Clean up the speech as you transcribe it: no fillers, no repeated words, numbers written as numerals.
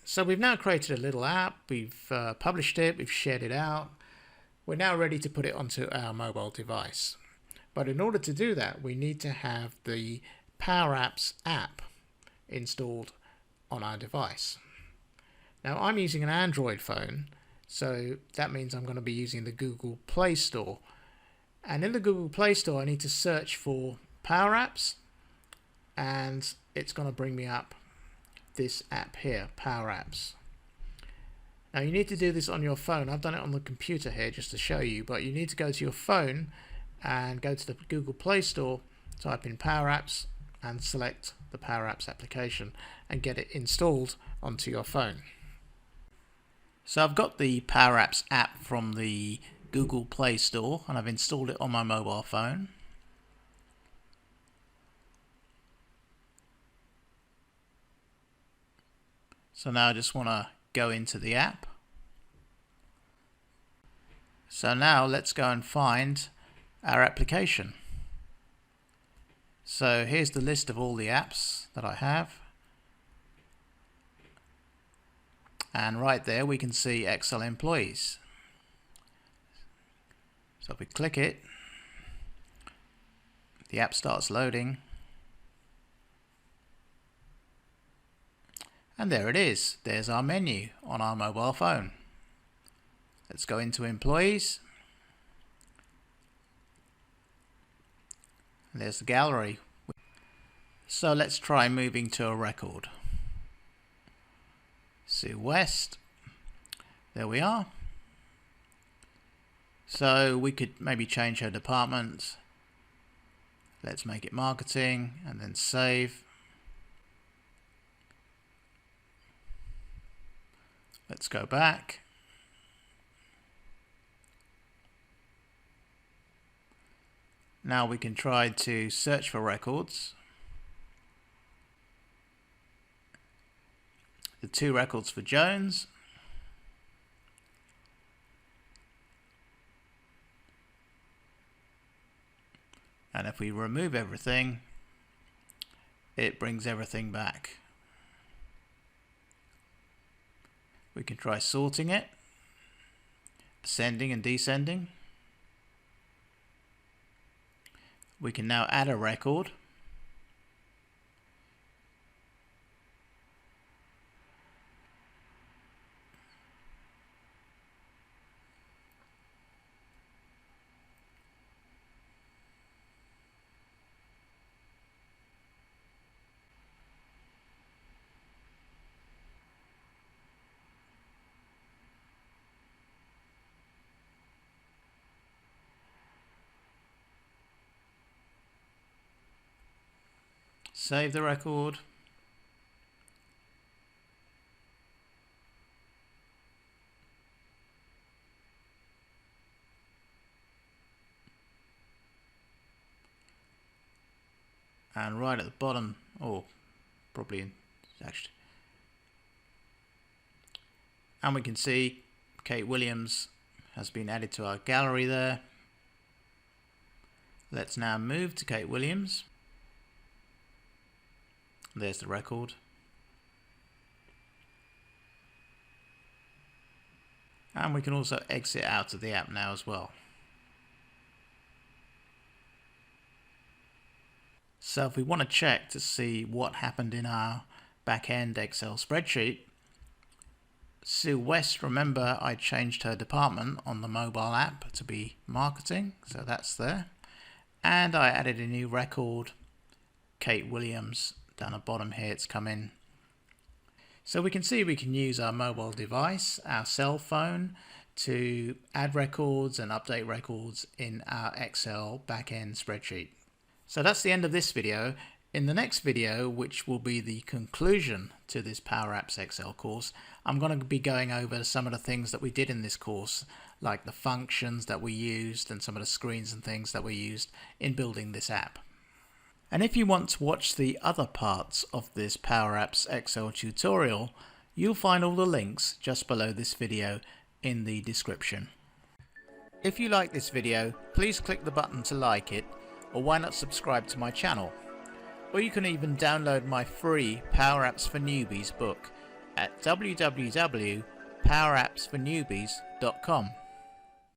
So we've now created a little app, we've published it, we've shared it out. We're now ready to put it onto our mobile device. But in order to do that, we need to have the Powerapps app installed on our device. Now I'm using an Android phone, so that means I'm going to be using the Google Play Store. And in the Google Play Store I need to search for Powerapps, and it's going to bring me up this app here, Powerapps. Now you need to do this on your phone. I've done it on the computer here just to show you, but you need to go to your phone and go to the Google Play Store, type in Powerapps and select the Powerapps application and get it installed onto your phone. So I've got the Powerapps app from the Google Play Store and I've installed it on my mobile phone. So now I just want to go into the app. So now let's go and find our application. So here's the list of all the apps that I have. And right there we can see Excel Employees. So if we click it, the app starts loading. And there it is. There's our menu on our mobile phone. Let's go into Employees. And there's the gallery. So let's try moving to a record. Sue West. There we are. So we could maybe change her department. Let's make it marketing and then save. Let's go back. Now we can try to search for records. The 2 records for Jones. And if we remove everything, it brings everything back. We can try sorting it, ascending and descending. We can now add a record. Save the record. And right at the bottom, or probably actually, and we can see Kate Williams has been added to our gallery there. Let's now move to Kate Williams. There's the record. And we can also exit out of the app now as well. So if we want to check to see what happened in our back-end Excel spreadsheet, Sue West, remember I changed her department on the mobile app to be marketing, so that's there. And I added a new record, Kate Williams. Down the bottom here it's come in. So we can see we can use our mobile device, our cell phone, to add records and update records in our Excel backend spreadsheet. So that's the end of this video. In the next video, which will be the conclusion to this Powerapps Excel course, I'm going to be going over some of the things that we did in this course, like the functions that we used and some of the screens and things that we used in building this app. And if you want to watch the other parts of this Powerapps Excel tutorial, you'll find all the links just below this video in the description. If you like this video, please click the button to like it, or why not subscribe to my channel. Or you can even download my free Powerapps for Newbies book at www.powerappsfornewbies.com.